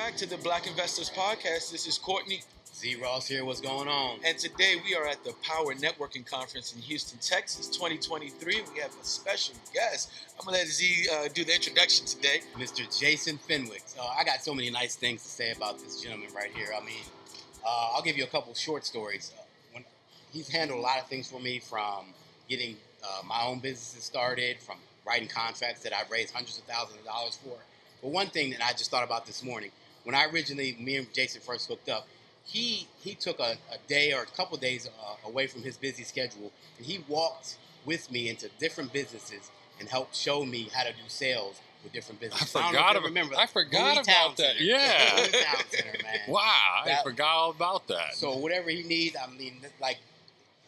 back to the Black Investors Podcast. This is Courtney. Z Ross here. What's going on? And today we are at the Power Networking Conference in Houston, Texas, 2023. We have a special guest. I'm going to let Z do the introduction today. Mr. Jason Fenwick. I got so many nice things to say about this gentleman right here. I mean, I'll give you a couple short stories. He's handled a lot of things for me, from getting my own businesses started, from writing contracts that I've raised hundreds of thousands of dollars for. But one thing that I just thought about this morning, when me and Jason first hooked up, he took a day or a couple days away from his busy schedule, and he walked with me into different businesses and helped show me how to do sales with different businesses. I forgot about that. Yeah. Town Center, man. Wow, I forgot all about that. So whatever he needs, I mean, like,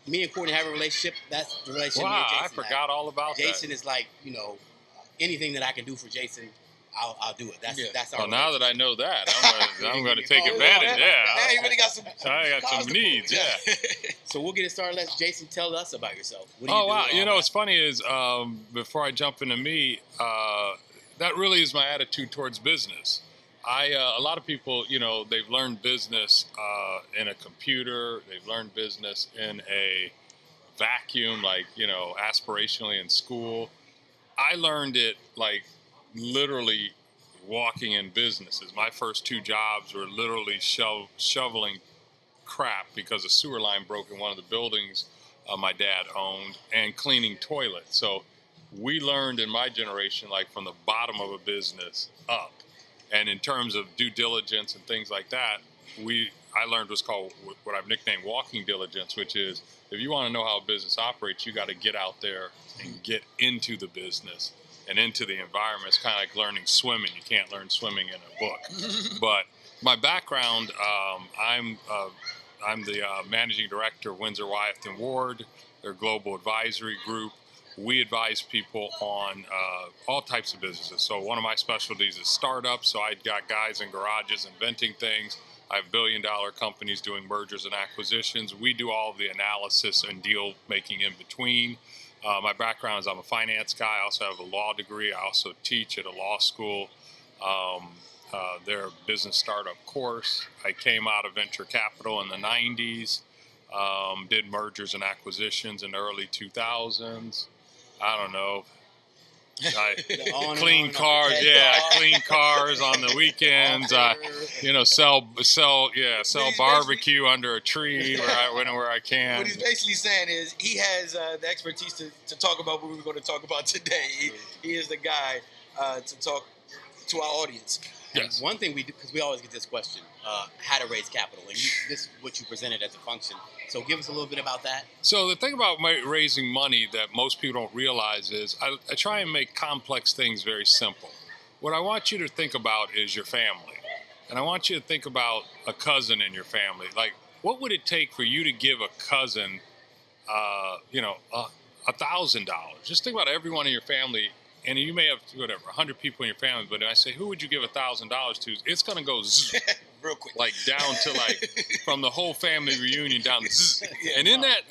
me and Courtney have a relationship. That's the relationship. Wow, me and Jason I forgot all about that. Jason is like, anything that I can do for Jason, I'll do it. That's our. Well, now that I know that, I'm going to take advantage. Now you really got some. I got some needs. Yeah. So we'll get it started. Let Jason tell us about yourself. What do Wow. do What's funny is before I jump into me, that really is my attitude towards business. A lot of people, they've learned business in a computer. They've learned business in a vacuum, like, aspirationally in school. I learned it like literally walking in businesses. My first two jobs were literally shoveling crap because a sewer line broke in one of the buildings my dad owned, and cleaning toilets. So we learned in my generation, like, from the bottom of a business up. And in terms of due diligence and things like that, I learned what's called, what I've nicknamed walking diligence, which is, if you want to know how a business operates, you got to get out there and get into the business and into the environment. It's kind of like learning swimming. You can't learn swimming in a book. But my background, I'm the managing director of Windsor, Wyeth & Ward, their global advisory group. We advise people on all types of businesses. So one of my specialties is startups. So I got guys in garages inventing things. I have billion-dollar companies doing mergers and acquisitions. We do all of the analysis and deal making in between. My background is I'm a finance guy. I also have a law degree. I also teach at a law school, their business startup course. I came out of venture capital in the 90s, did mergers and acquisitions in the early 2000s. I don't know. I clean cars, clean cars on the weekends. Sell barbecue under a tree whenever I can. What he's basically saying is he has the expertise to talk about what we're going to talk about today. He is the guy to talk to our audience. Yes. One thing we do, because we always get this question, how to raise capital, and this is what you presented as a function. So give us a little bit about that. So the thing about raising money that most people don't realize is I try and make complex things very simple. What I want you to think about is your family. And I want you to think about a cousin in your family. Like, what would it take for you to give a cousin, $1,000? Just think about everyone in your family. And you may have, 100 people in your family, but I say, who would you give $1,000 to? It's going to go real quick, like down to from the whole family reunion down. And in that,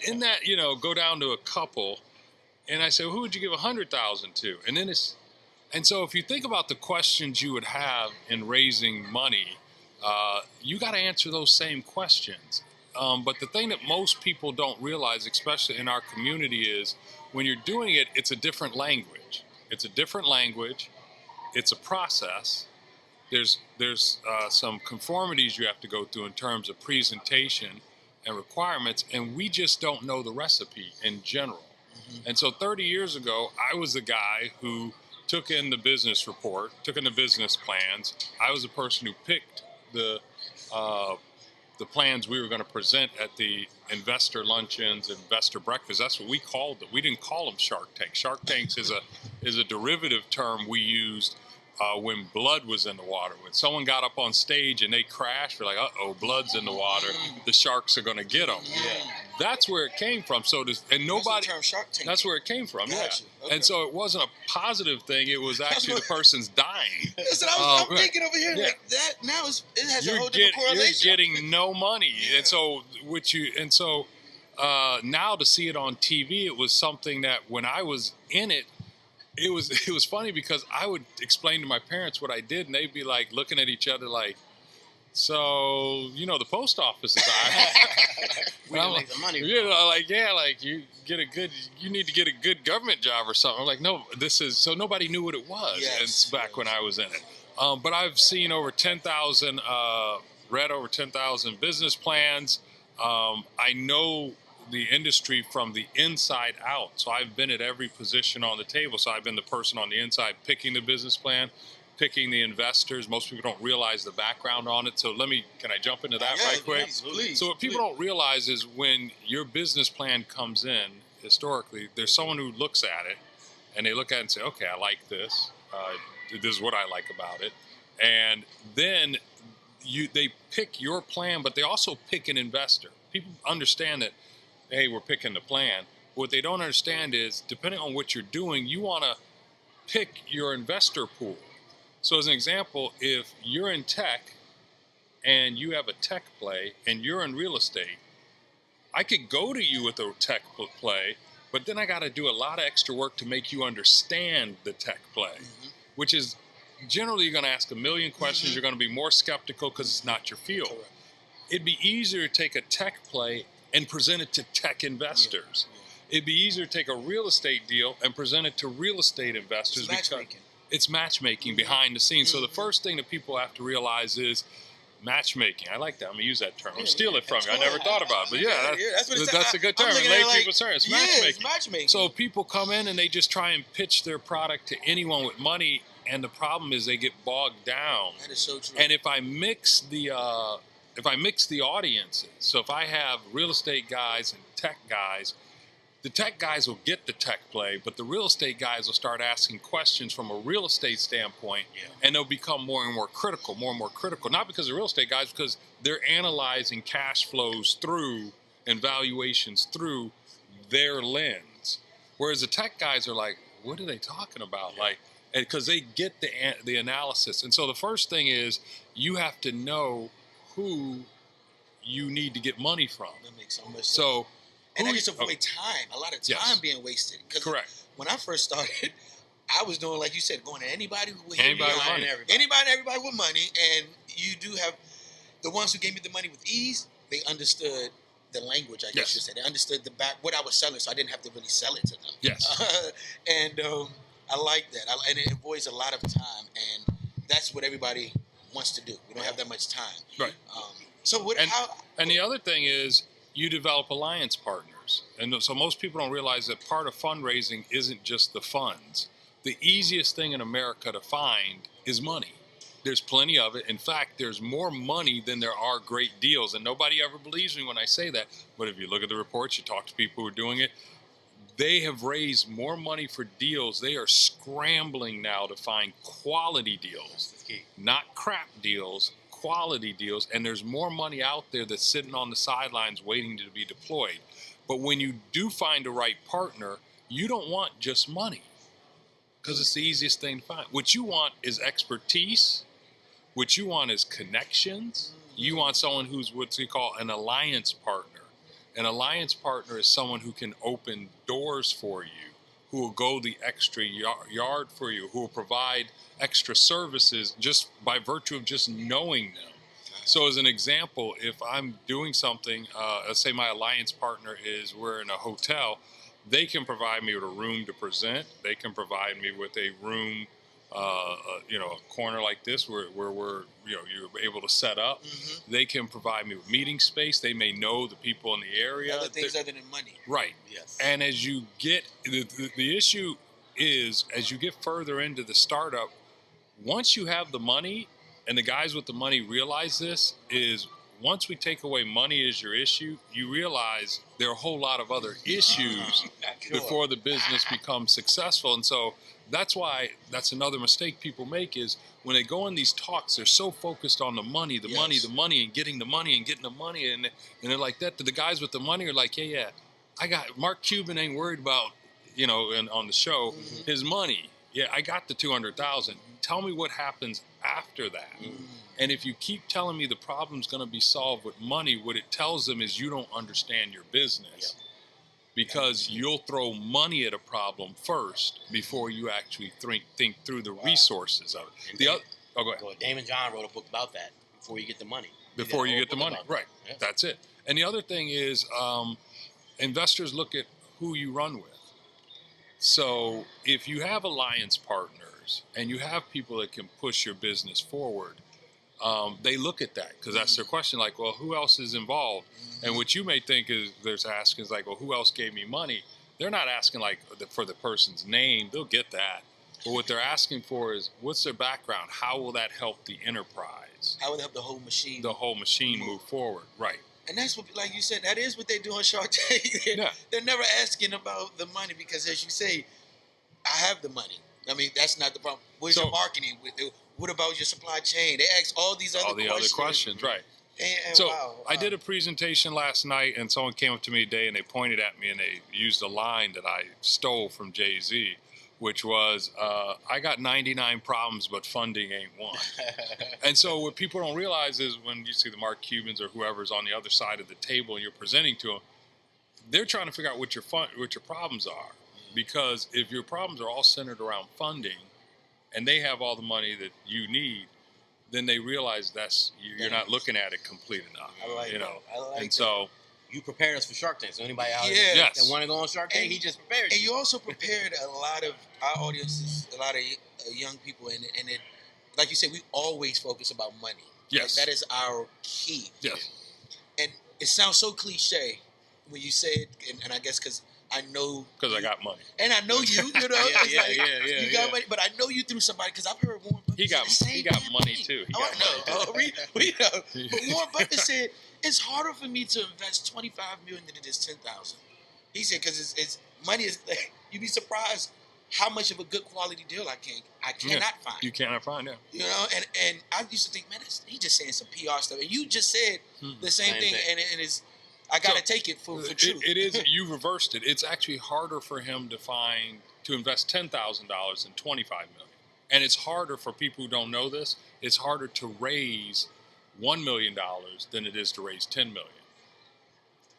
go down to a couple. And I say, who would you give $100,000 to? And so if you think about the questions you would have in raising money, you got to answer those same questions. But the thing that most people don't realize, especially in our community, is when you're doing it, it's a different language. It's a different language. It's a process. There's some conformities you have to go through in terms of presentation and requirements, and we just don't know the recipe in general. Mm-hmm. And so 30 years ago, I was the guy who took in the business report, took in the business plans. I was the person who picked the plans we were going to present at the investor luncheons, investor breakfast. That's what we called them. We didn't call them Shark Tanks. Shark Tanks is a derivative term we used when blood was in the water. When someone got up on stage and they crashed, we're like, uh-oh, blood's in the water. The sharks are going to get them. Yeah. That's where it came from. So that's where it came from. Gotcha. Yeah. Okay. And so it wasn't a positive thing. It was actually the person's dying. Listen, I'm thinking over here like that. Now it has a whole different correlation. You're getting no money. Yeah. And so now to see it on TV, it was something that when I was in it, it was funny because I would explain to my parents what I did, and they'd be like looking at each other like, So, the post office is We can make some money. you need to get a good government job or something. I'm like, no, so nobody knew what it was. Yes, and it's back when I was in it. But I've seen read over 10,000 business plans. I know the industry from the inside out. So I've been at every position on the table. So I've been the person on the inside picking the business plan, picking the investors. Most people don't realize the background on it. So can I jump into that right quick? Please. So what people don't realize is when your business plan comes in, historically, there's someone who looks at it and they look at it and say, okay, I like this. This is what I like about it. And then they pick your plan, but they also pick an investor. People understand that, hey, we're picking the plan. What they don't understand is, depending on what you're doing, you want to pick your investor pool. So as an example, if you're in tech and you have a tech play and you're in real estate, I could go to you with a tech play, but then I got to do a lot of extra work to make you understand the tech play, which is generally you're going to ask a million questions. You're going to be more skeptical because it's not your field. Correct. It'd be easier to take a tech play and present it to tech investors. It'd be easier to take a real estate deal and present it to real estate investors. It's matchmaking behind the scenes. So the first thing that people have to realize is matchmaking. I like that. I'm going to use that term. I'm steal it from you. I never thought about it. But that's a good term. Lay people's terms. It's matchmaking. It's matchmaking. So people come in and they just try and pitch their product to anyone with money. And the problem is they get bogged down. That is so true. And if I mix the audiences, so if I have real estate guys and tech guys, the tech guys will get the tech play, but the real estate guys will start asking questions from a real estate standpoint, and they'll become more and more critical. Not because of real estate guys, because they're analyzing cash flows through and valuations through their lens. Whereas the tech guys are like, what are they talking about? Because they get the analysis. And so the first thing is you have to know who you need to get money from. That makes so much sense. And that just avoid time, a lot of time Yes. being wasted. Correct. When I first started, I was doing, like you said, going to anybody who would Anybody with money. Anybody and everybody with money. And you do have the ones who gave me the money with ease, they understood the language, I guess you said. They understood what I was selling, so I didn't have to really sell it to them. Yes. And I like that. And it avoids a lot of time. And that's what everybody wants to do. We don't have that much time. Right. And the other thing is you develop alliance partners. And so most people don't realize that part of fundraising isn't just the funds. The easiest thing in America to find is money. There's plenty of it. In fact, there's more money than there are great deals. And nobody ever believes me when I say that. But if you look at the reports, you talk to people who are doing it, they have raised more money for deals. They are scrambling now to find quality deals, not crap deals, quality deals. And there's more money out there that's sitting on the sidelines waiting to be deployed. But when you do find the right partner, you don't want just money because it's the easiest thing to find. What you want is expertise. What you want is connections. You want someone who's what we call an alliance partner. An alliance partner is someone who can open doors for you, who will go the extra yard for you, who will provide extra services just by virtue of just knowing them. So as an example, if I'm doing something, let's say my alliance partner we're in a hotel, they can provide me with a room to present. They can provide me with a room, a corner like this where we're, you're able to set up. Mm-hmm. They can provide me with meeting space. They may know the people in the area. Other things other than money. Right. Yes. And as you get, the issue is, as you get further into the startup, once you have the money, and the guys with the money realize this, is once we take away money as your issue, you realize there are a whole lot of other issues before the business becomes successful. And so that's another mistake people make is when they go in these talks, they're so focused on the money, money, and getting the money and getting the money. And they're like that. The guys with the money are like, yeah, I got Mark Cuban ain't worried about, and on the show, his money. Yeah, I got the 200,000. Tell me what happens after that. And if you keep telling me the problem's going to be solved with money, what it tells them is you don't understand your business. Because you'll throw money at a problem first before you actually think through the resources of it. Go ahead. Damon John wrote a book about that. before you get the money. Before you get the money, right? Yeah. That's it. And the other thing is, investors look at who you run with. So if you have alliance partners and you have people that can push your business forward, they look at that because that's their question. Like, well, who else is involved? And what you may think is there's asking is like, well, who else gave me money? They're not asking like for the person's name. They'll get that. But what they're asking for is what's their background? How will that help the enterprise? How would it help the whole machine? The whole machine move forward, right? And that's what, like you said, that is what they do on Shark Tank. They're never asking about the money because, as you say, I have the money. I mean, that's not the problem. Where's your marketing? What about your supply chain? They ask all these other questions. Other questions, right. And so wow. I did a presentation last night, and someone came up to me today, and they pointed at me, and they used a line that I stole from Jay-Z, which was, I got 99 problems, but funding ain't one. And so what people don't realize is when you see the Mark Cubans or whoever's on the other side of the table and you're presenting to them, they're trying to figure out what your problems are. Because if your problems are all centered around funding and they have all the money that you need, then they realize you're not looking at it complete enough. I like that. So you prepared us for Shark Tank. So anybody out there that want to go on Shark Tank, he just prepared you. And you also prepared a lot of our audiences, a lot of young people, and it, like you said, we always focus about money. Yes. Like, that is our key. Yes. And it sounds so cliche when you say it, and I guess because I know. Because I got money. And I know you, you know. Yeah. You got money, but I know you through somebody because I've heard Warren Buffett he got money too. He got money too. We know. But Warren Buffett said, it's harder for me to invest $25 million than it is $10,000. He said, because it's money is, you'd be surprised how much of a good quality deal I cannot find. You cannot find, You know, and I used to think, man, he's just saying some PR stuff. And you just said the same thing, and it's, I got to take it for truth. It is, you reversed it. It's actually harder for him to invest $10,000 than $25 million. And it's harder for people who don't know this. It's harder to raise $1 million than it is to raise $10 million.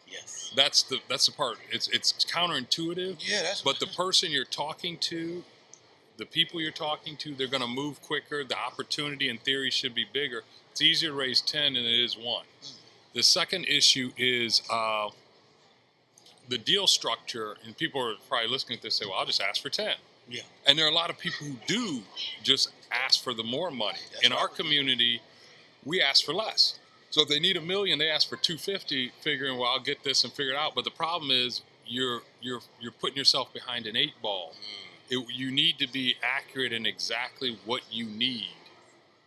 Yes. That's the part. It's counterintuitive. Yeah, but the person you're talking to, the people you're talking to, they're going to move quicker. The opportunity in theory should be bigger. It's easier to raise 10 than it is 1. The second issue is the deal structure, and people are probably listening to this and say, well, I'll just ask for 10. Yeah. And there are a lot of people who do just ask for the more money. In our community, we ask for less. So if they need $1 million, they ask for $250, figuring, well, I'll get this and figure it out. But the problem is you're putting yourself behind an 8 ball. You need to be accurate in exactly what you need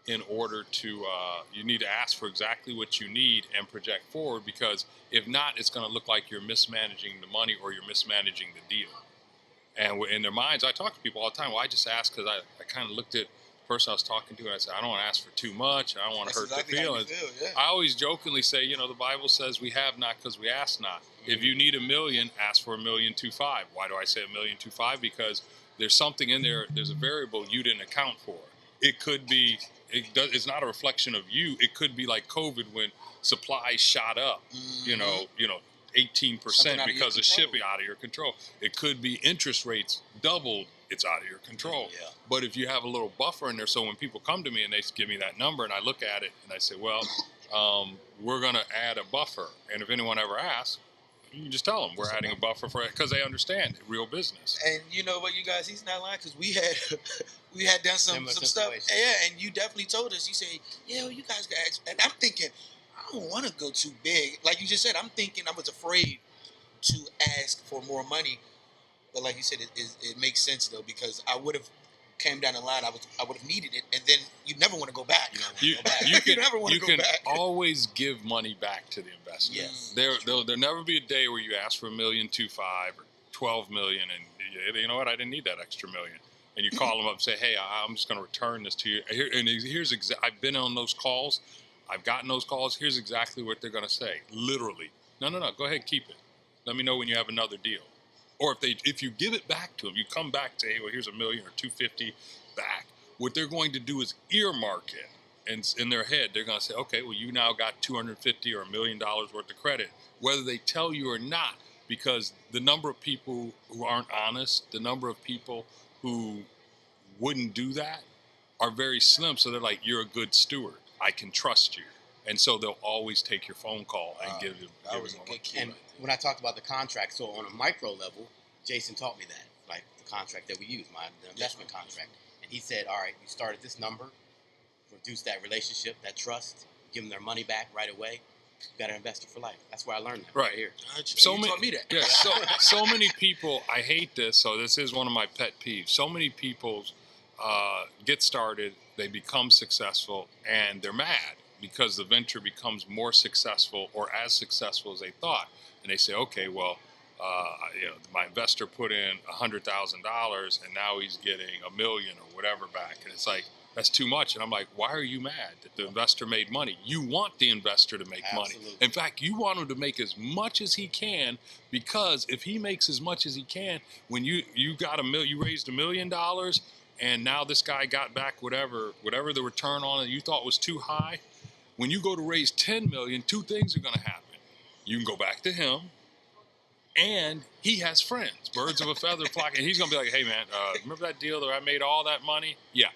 in order to, you need to ask for exactly what you need and project forward, because if not, it's going to look like you're mismanaging the money or you're mismanaging the deal. And in their minds, I talk to people all the time. Well, I just ask because I kind of looked at the person I was talking to and I said, I don't want to ask for too much. I don't want to hurt their feelings. I always jokingly say, the Bible says we have not because we ask not. If you need $1 million, ask for $1.25 million. Why do I say $1.25 million? Because there's something in there, there's a variable you didn't account for. It could be, it's not a reflection of you. It could be like COVID when supply shot up, 18% because of shipping out of your control. It could be interest rates doubled. It's out of your control. Yeah. But if you have a little buffer in there, so when people come to me and they give me that number and I look at it and I say, well, we're going to add a buffer. And if anyone ever asks, you can just tell them we're adding a buffer for it because they understand real business. And you know what, you guys, he's not lying because we had done some stuff. Yeah, and you definitely told us. You say, yeah, well, you guys got. And I'm thinking, I don't want to go too big. Like you just said, I'm thinking I was afraid to ask for more money. But like you said, it makes sense though, because I would have came down the line. I would have needed it, and then you never want to go back. You never want to go back. You can always give money back to the investor. Yes. There'll never be a day where you ask for $1.25 million or $12 million, and you know what? I didn't need that extra $1 million. And you call them up and say, hey, I'm just going to return this to you. I've been on those calls. I've gotten those calls. Here's exactly what they're going to say. Literally, no, go ahead, keep it. Let me know when you have another deal. Or if you give it back to them, you come back and say, hey, well, here's $1 million or $250 back. What they're going to do is earmark it. And in their head, they're going to say, okay, well, you now got $250 or $1 million worth of credit, whether they tell you or not, because the number of people who aren't honest, the number of people who wouldn't do that are very slim. So they're like, you're a good steward. I can trust you. And so they'll always take your phone call and give you. That was a good key. And when I talked about the contract, so on a micro level, Jason taught me that, like the contract that we use, the investment contract. And he said, all right, you start at this number, reduce that relationship, that trust, give them their money back right away. You got an investor for life. That's where I learned that right here. So many, taught me that. Yeah, so many people, I hate this, so this is one of my pet peeves. So many people get started, they become successful, and they're mad because the venture becomes more successful or as successful as they thought. And they say, okay, well, my investor put in $100,000 and now he's getting $1 million or whatever back. And it's like, that's too much. And I'm like, why are you mad that the investor made money? You want the investor to make money. In fact, you want him to make as much as he can, because if he makes as much as he can, when you raised $1 million and now this guy got back whatever the return on it you thought was too high, when you go to raise 10 million, two things are going to happen. You can go back to him, and he has friends, birds of a feather flock, and he's going to be like, hey man, remember that deal that I made all that money? Yeah.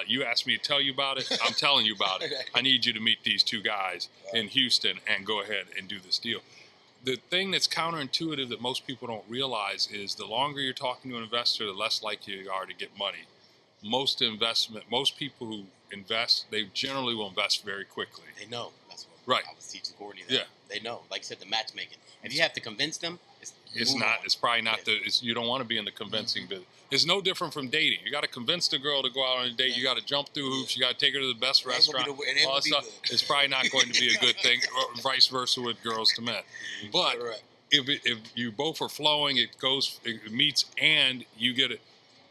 You asked me to tell you about it. I'm telling you about it. I need you to meet these two guys in Houston and go ahead and do this deal. The thing that's counterintuitive that most people don't realize is the longer you're talking to an investor, the less likely you are to get money. Most people who invest, they generally will invest very quickly. They know. That's what I was teaching Courtney that. Yeah. They know. Like you said, the matchmaking. If you have to convince them, it's probably not you don't want to be in the convincing business. It's no different from dating. You got to convince the girl to go out on a date. You got to jump through hoops. You got to take her to the best restaurant. All that stuff. It's probably not going to be a good thing, or vice versa with girls to men. But if you both are flowing, it meets, and you get it.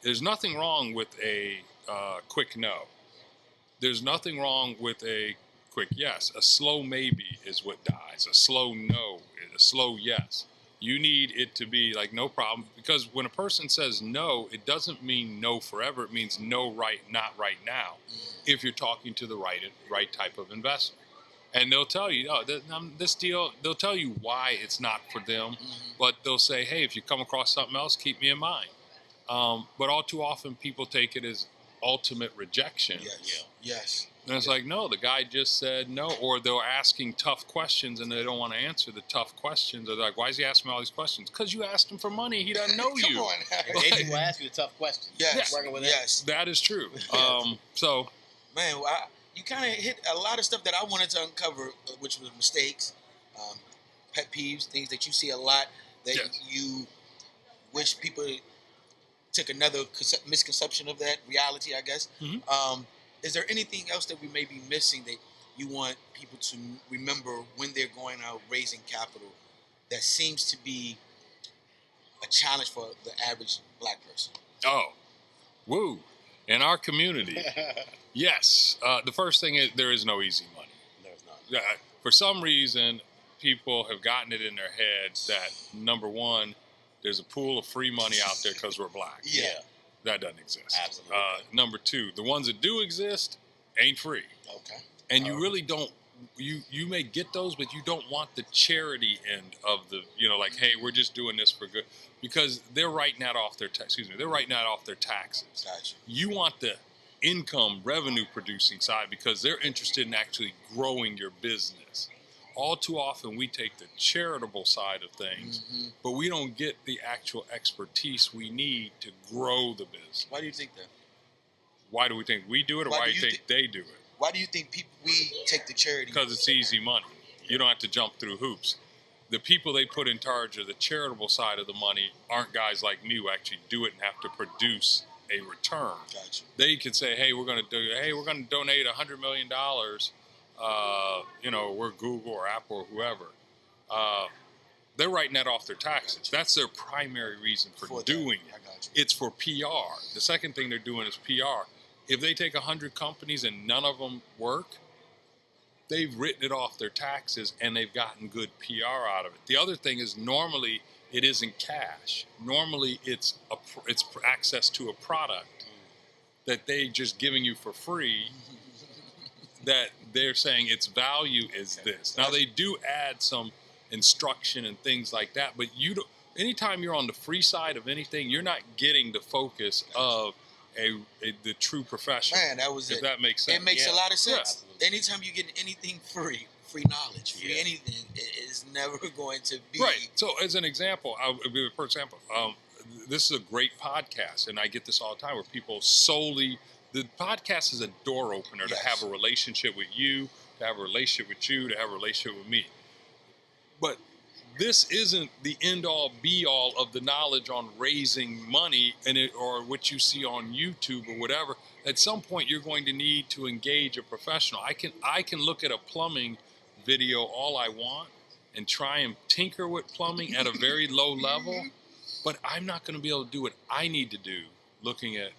There's nothing wrong with a quick no. There's nothing wrong with a quick yes. A slow maybe is what dies. A slow no, a slow yes. You need it to be like no problem, because when a person says no, it doesn't mean no forever. It means no, not right now. If you're talking to the right type of investor, and they'll tell you, this deal. They'll tell you why it's not for them, but they'll say, hey, if you come across something else, keep me in mind. But all too often, people take it as ultimate rejection. Yes. And it's like, no, the guy just said no, or they're asking tough questions and they don't want to answer the tough questions. They're like, why is he asking me all these questions? Because you asked him for money. He doesn't know you. Come on. Jason will ask you the tough questions. Yes. That is true. Man, you kind of hit a lot of stuff that I wanted to uncover, which was mistakes, pet peeves, things that you see a lot that you wish people took another misconception of that reality, I guess. Is there anything else that we may be missing that you want people to remember when they're going out raising capital that seems to be a challenge for the average black person? Oh, woo. In our community, yes. The first thing is there is no easy money. There's not. For some reason, people have gotten it in their heads that, number one, there's a pool of free money out there because we're black. Yeah. That doesn't exist. Absolutely. Number two, the ones that do exist ain't free. Okay. And you really don't, you may get those, but you don't want the charity end of the, like, hey, we're just doing this for good. Because they're writing that off their taxes. Gotcha. You want the income, revenue producing side because they're interested in actually growing your business. All too often, we take the charitable side of things, but we don't get the actual expertise we need to grow the business. Why do you think that? Why do we think we do it, or why do you think they do it? Why do you think we take the charity? Because it's easy money. You don't have to jump through hoops. The people they put in charge of the charitable side of the money aren't guys like me who actually do it and have to produce a return. Gotcha. They could say, hey, we're going to donate $100 million. We're Google or Apple or whoever. They're writing that off their taxes. That's their primary reason for doing it. It's for PR. The second thing they're doing is PR. If they take 100 companies and none of them work, they've written it off their taxes and they've gotten good PR out of it. The other thing is normally it isn't cash. Normally it's access to a product that they just giving you for free. That they're saying its value is this. Now they do add some instruction and things like that, but anytime you're on the free side of anything, you're not getting the focus of the true professional. Man, that was if that makes sense. It makes a lot of sense. anytime you get anything free knowledge, free anything, it is never going to be right. So, as an example, this is a great podcast, and I get this all the time where people solely. The podcast is a door opener to have a relationship with you, to have a relationship with you, to have a relationship with me. But this isn't the end-all, be-all of the knowledge on raising money or what you see on YouTube or whatever. At some point, you're going to need to engage a professional. I can look at a plumbing video all I want and try and tinker with plumbing at a very low level, but I'm not going to be able to do what I need to do looking at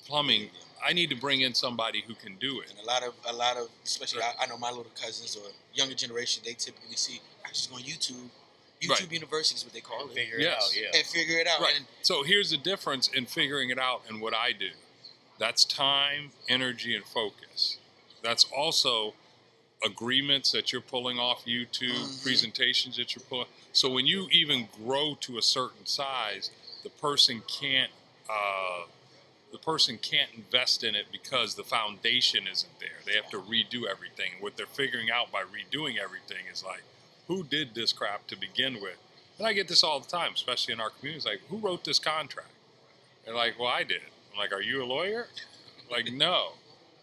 plumbing. I need to bring in somebody who can do it. And a lot of, especially I know my little cousins or younger generation, they typically see, I just go on YouTube. YouTube University is what they call it. Figure it out, And figure it out. Right. And so here's the difference in figuring it out and what I do. That's time, energy, and focus. That's also agreements that you're pulling off YouTube, presentations that you're pulling. So when you even grow to a certain size, the person can't invest in it because the foundation isn't there. They have to redo everything. What they're figuring out by redoing everything is like, who did this crap to begin with? And I get this all the time, especially in our communities. Like, who wrote this contract? They're like, well, I did. I'm like, are you a lawyer? Like, no.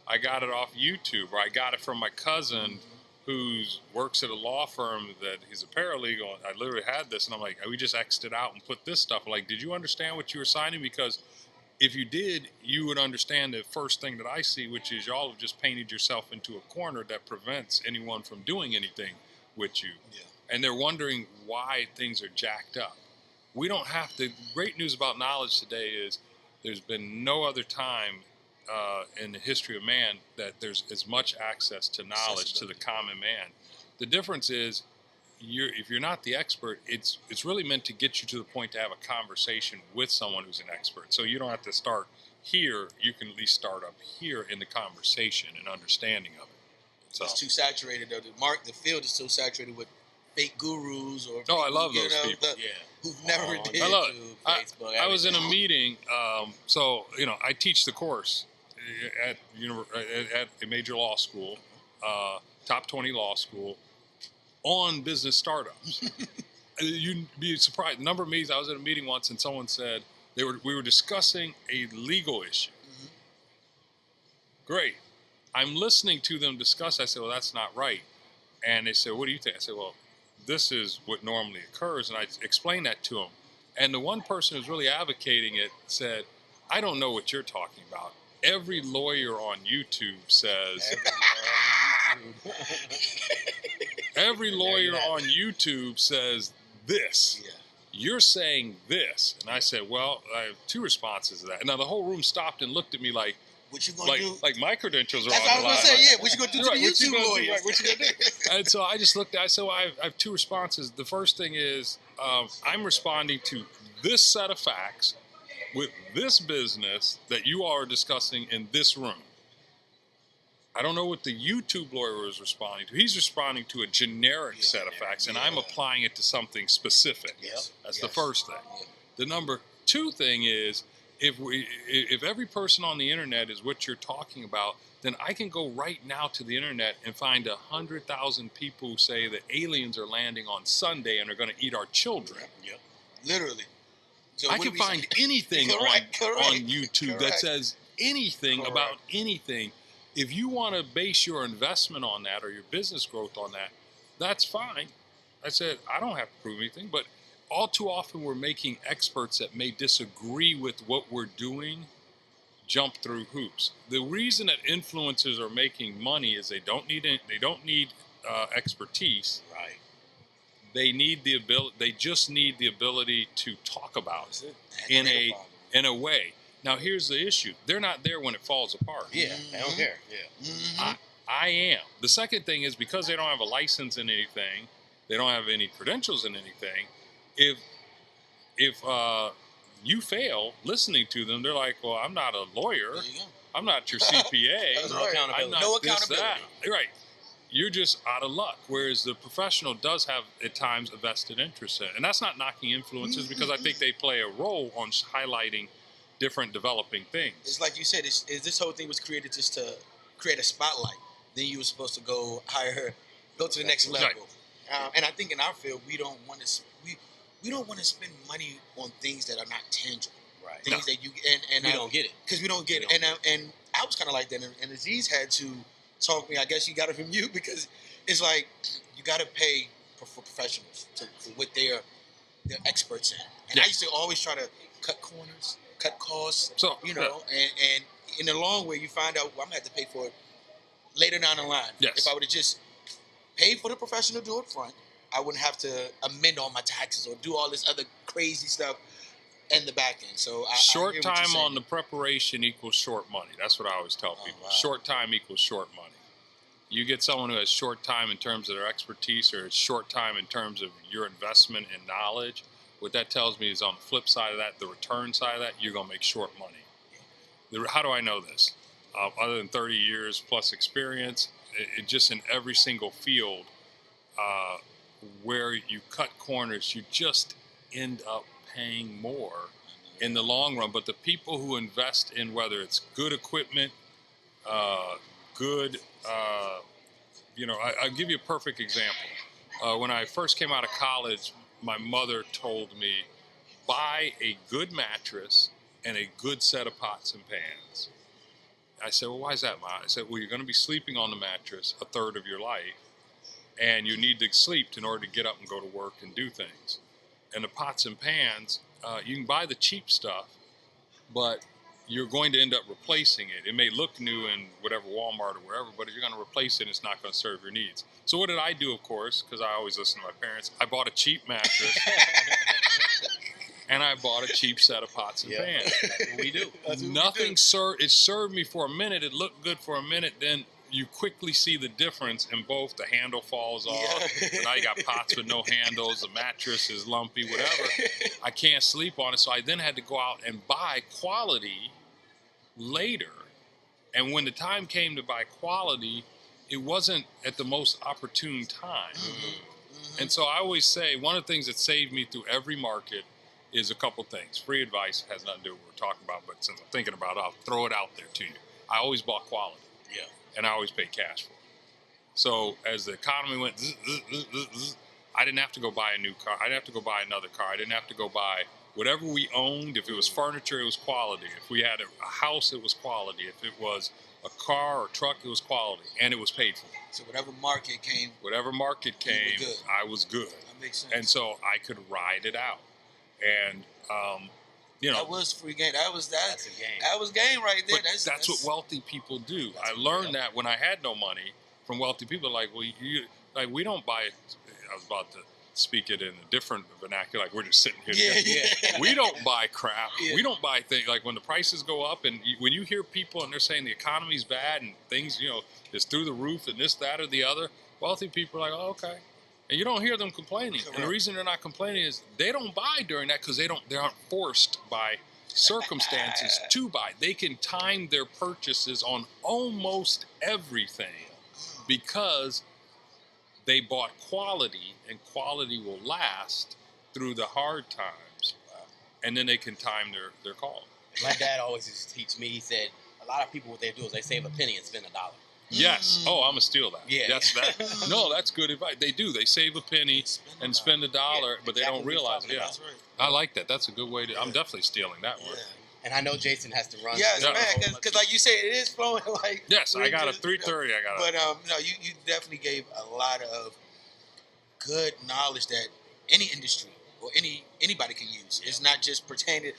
I got it off YouTube, or I got it from my cousin who works at a law firm that he's a paralegal. I literally had this, and I'm like, we just X'd it out and put this stuff. I'm like, did you understand what you were signing? Because if you did, you would understand the first thing that I see, which is y'all have just painted yourself into a corner that prevents anyone from doing anything with you. Yeah. And they're wondering why things are jacked up. We don't have to. Great news about knowledge today is there's been no other time in the history of man that there's as much access to knowledge to the common man. The difference is, if you're not the expert, it's really meant to get you to the point to have a conversation with someone who's an expert. So you don't have to start here. You can at least start up here in the conversation and understanding of it. So it's too saturated, though. The field is so saturated with fake gurus or I love those people. Who've never did. I love it. Facebook, I was in a meeting, so I teach the course at a major law school, top 20 law school, on business startups. You'd be surprised. The number of meetings. I was at a meeting once, and someone said we were discussing a legal issue. Great. I'm listening to them discuss. I said, well, that's not right. And they said, what do you think? I said, well, this is what normally occurs. And I explained that to them. And the one person who's really advocating it said, I don't know what you're talking about. Every lawyer on YouTube says, every lawyer on YouTube says this. Yeah. You're saying this. And I said, well, I have two responses to that. Now, the whole room stopped and looked at me like, what you gonna do? Like my credentials are That's on the line. That's what I was going to say, yeah. What you going to do to the YouTube lawyers? What you going to do? And so I just looked at it. I said, well, I have two responses. The first thing is I'm responding to this set of facts with this business that you all are discussing in this room. I don't know what the YouTube lawyer was responding to. He's responding to a generic set of facts, and I'm applying it to something specific. That's the first thing. The number two thing is, if every person on the internet is what you're talking about, then I can go right now to the internet and find 100,000 people who say that aliens are landing on Sunday and are going to eat our children. Yep. Literally. So I can find anything on YouTube that says anything about anything. If you want to base your investment on that or your business growth on that, that's fine. I said, I don't have to prove anything, but all too often we're making experts that may disagree with what we're doing jump through hoops. The reason that influencers are making money is they don't need expertise. Right. They just need the ability to talk about it in a way. Now here's the issue. They're not there when it falls apart. Yeah, they don't care. Yeah. I am. The second thing is because they don't have a license in anything, they don't have any credentials in anything. If you fail listening to them, they're like, well, I'm not a lawyer. I'm not your CPA. No accountability. I'm not this, that. Right. You're just out of luck. Whereas the professional does have, at times, a vested interest in it. And that's not knocking influencers because I think they play a role on highlighting different developing things. It's like you said, this whole thing was created just to create a spotlight. then you were supposed to go to the next level. And I think in our field, we don't want to we don't want to spend money on things that are not tangible. Right. Things that you and we don't get it because we don't get it. And I was kind of like that. And Aziz had to talk me. I guess you got it from you because it's like you got to pay for professionals for what they're experts in. And I used to always try to cut corners, cut costs. So and in the long way, you find out I'm gonna have to pay for it later down the line. Yes. If I would have just paid for the professional to do it front, I wouldn't have to amend all my taxes or do all this other crazy stuff in the back end. So short time on the preparation equals short money. That's what I always tell people. Wow. Short time equals short money. You get someone who has short time in terms of their expertise or short time in terms of your investment in knowledge. What that tells me is on the flip side of that, the return side of that, you're going to make short money. How do I know this? Other than 30 years plus experience, just in every single field where you cut corners, you just end up paying more in the long run. But the people who invest in whether it's good equipment, good, I'll give you a perfect example. When I first came out of college, my mother told me, buy a good mattress and a good set of pots and pans. I said, well, why is that, Ma? I said, well, you're going to be sleeping on the mattress a third of your life, and you need to sleep in order to get up and go to work and do things. And the pots and pans, you can buy the cheap stuff, but you're going to end up replacing it. It may look new in whatever Walmart or wherever, but if you're going to replace it, it's not going to serve your needs. So what did I do, of course, because I always listen to my parents? I bought a cheap mattress, and I bought a cheap set of pots and pans. That's what we do. Nothing it served me for a minute. It looked good for a minute. Then you quickly see the difference in both. The handle falls off. So now you got pots with no handles. The mattress is lumpy, whatever. I can't sleep on it. So I then had to go out and buy quality later. And when the time came to buy quality, it wasn't at the most opportune time. And so I always say one of the things that saved me through every market is a couple things. Free advice has nothing to do with what we're talking about, but since I'm thinking about it, I'll throw it out there to you. I always bought quality. Yeah. And I always paid cash for it. So as the economy went, I didn't have to go buy a new car. I didn't have to go buy another car. I didn't have to go buy whatever we owned. If it was furniture, it was quality. If we had a house, it was quality. If it was a car or truck, it was quality. And it was paid for. So whatever market came, I was good. That makes sense. And so I could ride it out. And, that was free game. That's a game. That was game right there. But that's what wealthy people do. I learned that when I had no money from wealthy people. Like, well, we don't buy it. I was about to speak it in a different vernacular. Like, we're just sitting here. Yeah. We don't buy crap. Yeah. We don't buy things. Like, when the prices go up and when you hear people and they're saying the economy's bad and things, is through the roof and this, that, or the other, wealthy people are like, oh, okay. And you don't hear them complaining. Correct. And the reason they're not complaining is they don't buy during that because they aren't forced by circumstances to buy. They can time their purchases on almost everything because they bought quality, and quality will last through the hard times. And then they can time their call. My dad always used to teach me, he said, a lot of people, what they do is they save a penny and spend $1. Yes. Oh, I'm going to steal that. Yeah. That's good advice. They do. They save a penny and spend $1, but they don't realize it. Yeah. That's right. I like that. That's a good way to. I'm definitely stealing that one. Yeah. And I know Jason has to run. Yes, man, because like you said, it is flowing like. Yes, I got a 3:30. But you definitely gave a lot of good knowledge that any industry or anybody can use. It's not just pertaining.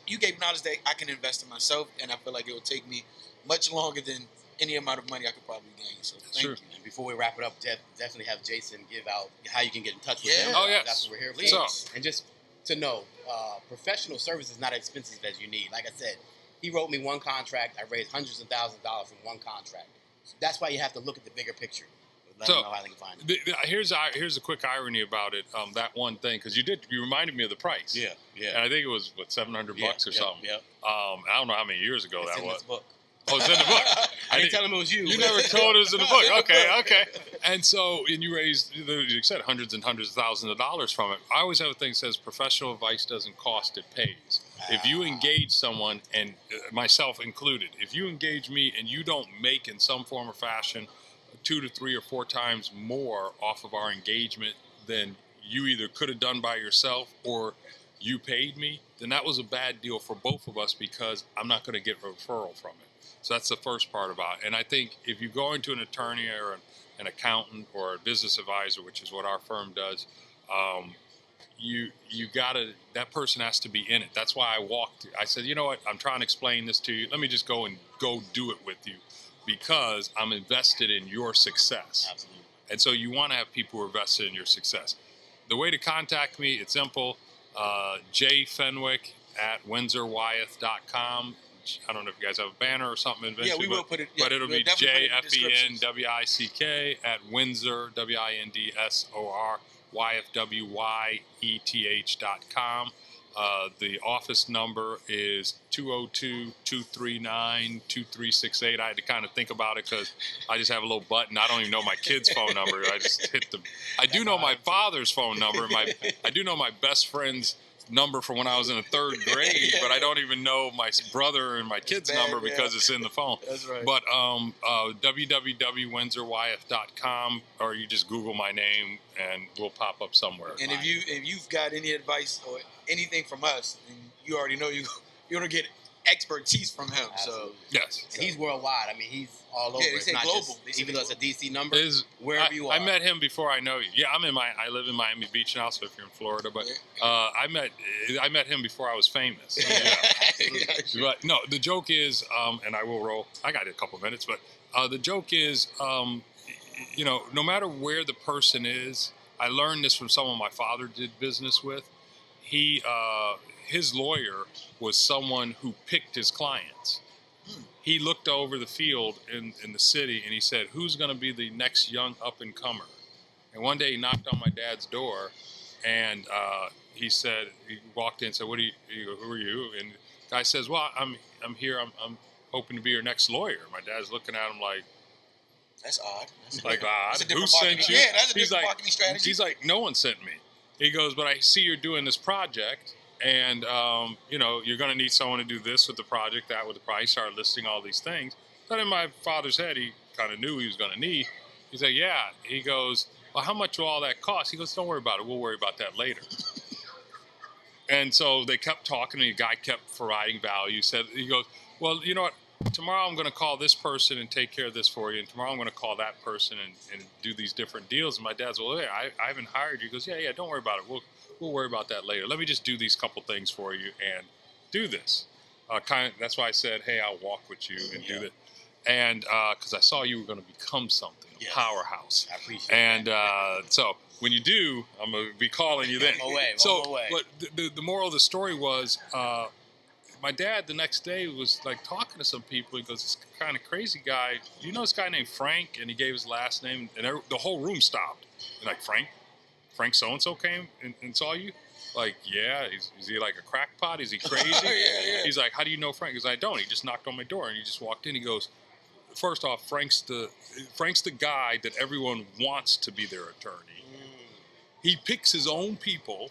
You gave knowledge that I can invest in myself, and I feel like it will take me much longer than any amount of money I could probably gain. So thank you. And before we wrap it up, definitely have Jason give out how you can get in touch with him. Oh, yes. That's what we're here for. So, and just to know, professional service is not as expensive as you need. Like I said, he wrote me one contract. I raised hundreds of thousands of dollars from one contract. That's why you have to look at the bigger picture. Let them know how they can find it. Here's a quick irony about it. That one thing, because you reminded me of the price. Yeah. And I think it was $700 or something. Yeah. I don't know how many years ago It's that in was. this book. Oh, it's in the book. I didn't tell him it was you. You never told us in the book. Okay. And so, and you raised, you said hundreds and hundreds of thousands of dollars from it. I always have a thing that says professional advice doesn't cost, it pays. If you engage someone, and myself included, if you engage me and you don't make in some form or fashion 2 to 3 or 4 times more off of our engagement than you either could have done by yourself or you paid me, then that was a bad deal for both of us because I'm not going to get a referral from it. So that's the first part about it. And I think if you go into an attorney or an accountant or a business advisor, which is what our firm does, you gotta, that person has to be in it. That's why I said, you know what, I'm trying to explain this to you. Let me just go do it with you because I'm invested in your success. Absolutely. And so you want to have people who are invested in your success. The way to contact me, it's simple. J Fenwick at windsorwyeth.com. I don't know if you guys have a banner or something eventually. Yeah, we will put it. Yeah, but it'll be JFENWICK at Windsor, WINDSOR, YFWYETH.com. The office number is 202-239-2368. I had to kind of think about it because I just have a little button. I don't even know my kid's phone number. I just hit I do know my father's phone number. I do know my best friend's number from when I was in the 3rd grade, but I don't even know my brother and my kid's number because it's in the phone. That's right. But www.windsorwyeth.com, or you just Google my name and we'll pop up somewhere. And if you've got any advice or anything from us, then you already know you're gonna get expertise from him. Absolutely. So yes, and he's worldwide. I mean, he's all over. Yeah, they it's say not global. Just, even though it's a DC number, wherever you are. I met him before I know you. Yeah, I live in Miami Beach now, so if you're in Florida, but I met him before I was famous. Yeah. But no, the joke is, and I will roll. I got a couple of minutes, but the joke is, no matter where the person is, I learned this from someone my father did business with. His lawyer was someone who picked his clients. He looked over the field in the city and he said, who's going to be the next young up-and-comer? And one day he knocked on my dad's door and he walked in and said, who are you? And the guy says, well, I'm here. I'm hoping to be your next lawyer. My dad's looking at him like, that's odd. Odd. Who sent you? Yeah, that's a different marketing strategy. He's like, no one sent me. He goes, but I see you're doing this project. And, you're going to need someone to do this with the project, that with the project. He started listing all these things. But in my father's head, he kind of knew he was going to need. He's like, yeah. He goes, well, how much will all that cost? He goes, don't worry about it. We'll worry about that later. And so they kept talking, and the guy kept providing value. He goes, well, you know what? Tomorrow I'm going to call this person and take care of this for you. And tomorrow I'm going to call that person and do these different deals. And my dad's, well, yeah, I haven't hired you. He goes, yeah, don't worry about it. We'll worry about that later. Let me just do these couple things for you and do this. That's why I said, hey, I'll walk with you and do that. And because I saw you were going to become something, a powerhouse. I appreciate that. So when you do, I'm going to be calling you then. One more way. But the moral of the story was, my dad the next day was like talking to some people. He goes, this kind of crazy guy. Do you know this guy named Frank? And he gave his last name, and the whole room stopped. And like, Frank so-and-so came and saw you? Like, yeah. Is he like a crackpot? Is he crazy? Yeah. He's like, how do you know Frank? Because I don't. He just knocked on my door and he just walked in. He goes, first off, Frank's the guy that everyone wants to be their attorney. He picks his own people,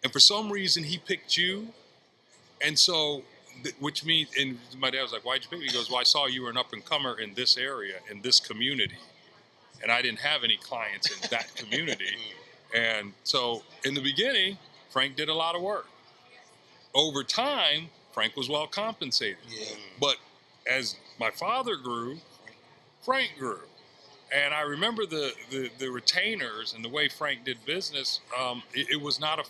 and for some reason he picked you. And so, which means, and my dad was like, why'd you pick me? He goes, well, I saw you were an up-and-comer in this area, in this community. And I didn't have any clients in that community. And so, in the beginning, Frank did a lot of work. Over time, Frank was well compensated. Yeah. But as my father grew, Frank grew. And I remember the retainers and the way Frank did business. It was not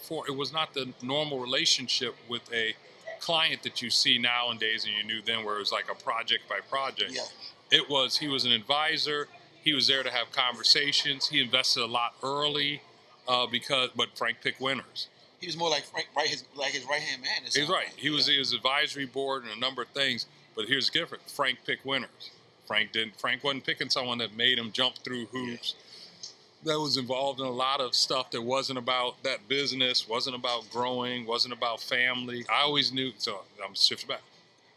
the normal relationship with a client that you see nowadays and you knew then, where it was like a project by project. Yeah. He was an advisor. He was there to have conversations. He invested a lot early but Frank picked winners. He was more like Frank, his right-hand man. He's right. He was advisory board and a number of things. But here's the difference. Frank picked winners. Frank wasn't picking someone that made him jump through hoops. That was involved in a lot of stuff that wasn't about that business, wasn't about growing, wasn't about family. I always knew, so I'm shifting back.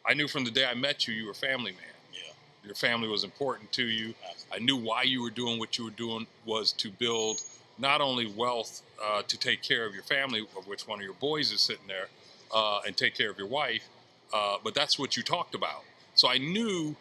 I knew from the day I met you, you were a family man. Yeah. Your family was important to you. Absolutely. I knew why you were doing what you were doing was to build not only wealth to take care of your family, of which one of your boys is sitting there, and take care of your wife, but that's what you talked about. So I knew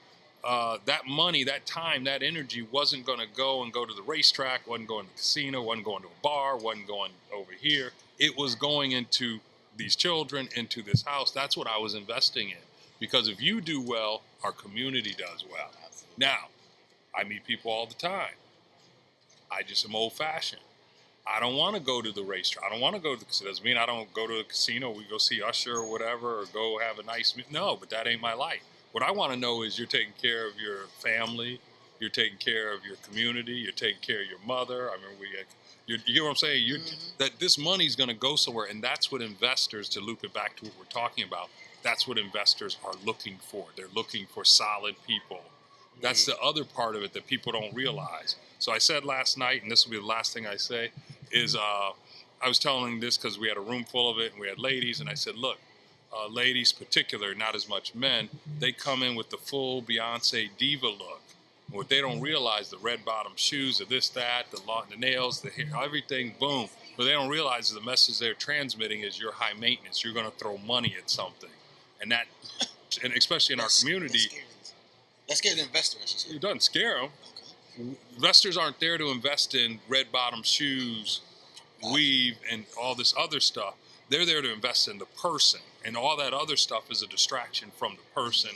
that money, that time, that energy wasn't going to go to the racetrack, wasn't going to the casino, wasn't going to a bar, wasn't going over here. It was going into these children, into this house. That's what I was investing in. Because if you do well, our community does well. Absolutely. Now, I meet people all the time. I just am old-fashioned. I don't want to go to the racetrack. I don't want to go to the casino. Doesn't mean I don't go to the casino. We go see Usher or whatever, or go have a nice meal. No, but that ain't my life. What I want to know is you're taking care of your family, you're taking care of your community, you're taking care of your mother. I mean, you hear what I'm saying? That this money's going to go somewhere, and that's what investors, to loop it back to what we're talking about, that's what investors are looking for. They're looking for solid people. That's the other part of it that people don't realize. So I said last night, and this will be the last thing I say, is I was telling this because we had a room full of it, and we had ladies, and I said, look, ladies particular, not as much men, they come in with the full Beyonce diva look. What they don't realize, the red bottom shoes, the this, that, the nails, the hair, everything, boom. What they don't realize is the message they're transmitting is you're high maintenance. You're going to throw money at something. And that, and especially in our community. That scares the investor, I should say. It doesn't scare them. Okay. Investors aren't there to invest in red bottom shoes, weave, and all this other stuff. They're there to invest in the person. And all that other stuff is a distraction from the person.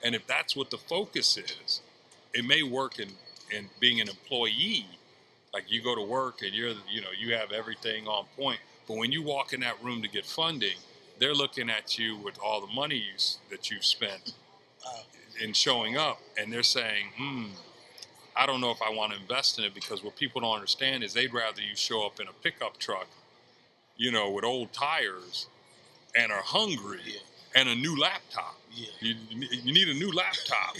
And if that's what the focus is, it may work in being an employee. Like you go to work and you have everything on point. But when you walk in that room to get funding, they're looking at you with all the money that you've spent in showing up. And they're saying, I don't know if I want to invest in it, because what people don't understand is they'd rather you show up in a pickup truck, with old tires and are hungry and a new laptop. Yeah. You need a new laptop.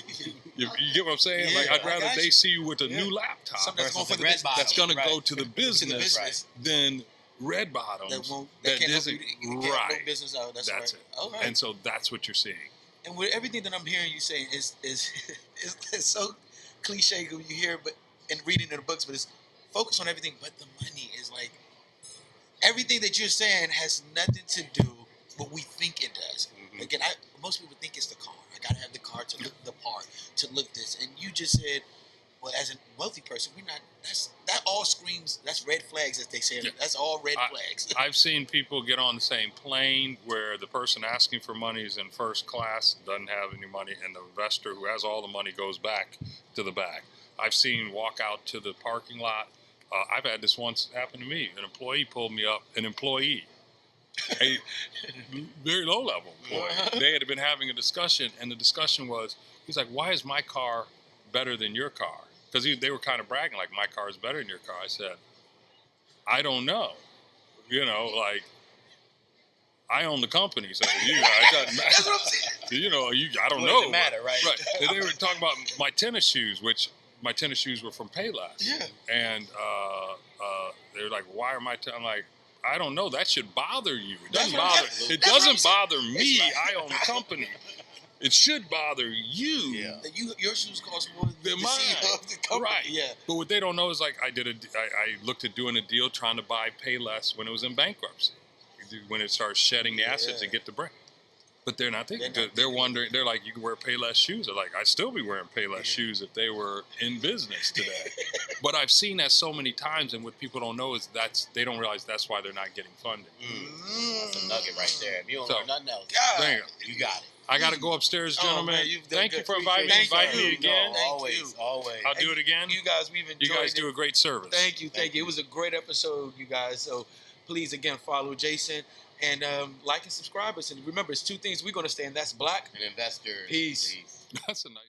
you get what I'm saying? Yeah, like I'd rather they see you with a new laptop that's going to go to the business than red bottoms that isn't right. No business out. That's right. It. All right. And so that's what you're seeing. And with everything that I'm hearing you say is so cliche when you hear, but and reading in the books, but it's focus on everything but the money. Is like everything that you're saying has nothing to do what we think it does. Mm-hmm. Again, most people think it's the car. I gotta have the car to look the part, to look this. And you just said, well, as a wealthy person, we're not. That all screams. That's red flags, as they say. Yeah. That's all red flags. I've seen people get on the same plane where the person asking for money is in first class, doesn't have any money, and the investor who has all the money goes back to the back. I've seen walk out to the parking lot. I've had this once happen to me. An employee pulled me up. An employee, a very low level employee. They had been having a discussion, and the discussion was, he's like, "Why is my car better than your car?" Because they were kind of bragging, like, my car is better than your car. I said, I don't know. Like, I own the company, so it doesn't matter. That's what I'm saying. I don't know. Doesn't matter, right? Right. And they were talking about my tennis shoes, which my tennis shoes were from Payless. Yeah. And they were like, why are I'm like, I don't know. That should bother you. It doesn't bother. It doesn't bother me. I own the company. It should bother you. Yeah. Your shoes cost more than mine. CEO of the company. Right. Yeah. But what they don't know is, like, I looked at doing a deal trying to buy Payless when it was in bankruptcy, when it started shedding the assets and get the brand. But they're not thinking. They're wondering. They're like, you can wear Payless shoes. They're like, I'd still be wearing Payless shoes if they were in business today. But I've seen that so many times, and what people don't know is they don't realize that's why they're not getting funded. That's a nugget right there. If you don't know nothing else, you got it. I got to go upstairs, gentlemen. Thank you for inviting me again. Always. I'll do it again. You guys, we've enjoyed it. You guys do a great service. Thank you. It was a great episode, you guys. So please, again, follow Jason and like and subscribe us. And remember, it's two things we're going to stay in. That's black and investors. Peace. That's a nice.